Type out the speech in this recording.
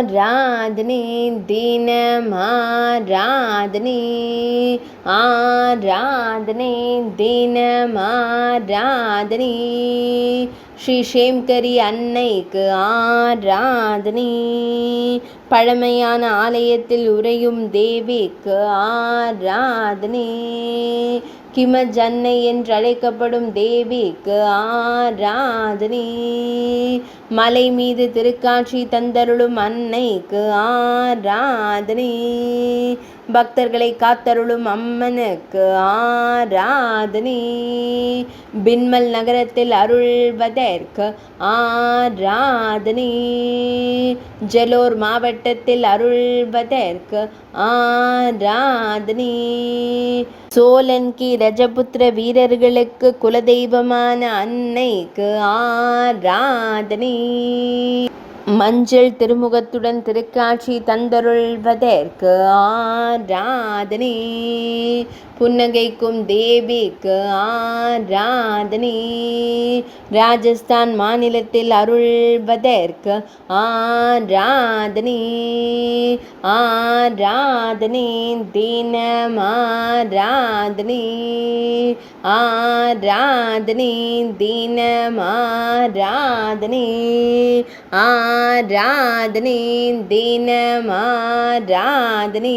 ஆராதனை தினம் ஆராதனை ஆராதனை தினம் ஆராதனை ஸ்ரீ ஷேம்கரி அன்னைக்கு ஆராதனை பழமையான ஆலயத்தில் உறையும் தேவிக்கு ஆராதனை கிமஜ் அன்னை என்றழைக்கப்படும் தேவிக்கு ஆராதனை மலை மீது திருக்காட்சி தந்தருளும் அன்னைக்கு ஆராதனை பக்தர்களை காத்தருளும் அம்மனுக்கு ஆராதனை பின்மல் நகரத்தில் அருள்வதற்கு ஆராதனை ஜலோர் மாவட்டத்தில் அருள்வதற்கு ஆராதனை சோலன்கி ரஜபுத்திர வீரர்களுக்கு குலதெய்வமான அன்னைக்கு ஆராதனை மஞ்சள் திருமுகத்துடன் திருக்காட்சி தந்தருள்வதற்கு ஆராதனை புன்னகைக்கும் தேவிக்கு ஆராதனை ராஜஸ்தான் மாநிலத்தில் அருள்வதற்கு ஆராதனை ஆராதனை தினம் ஆராதனை ஆராதனை தினம் ஆராதனை ஆராதனை தினம் ஆராதனை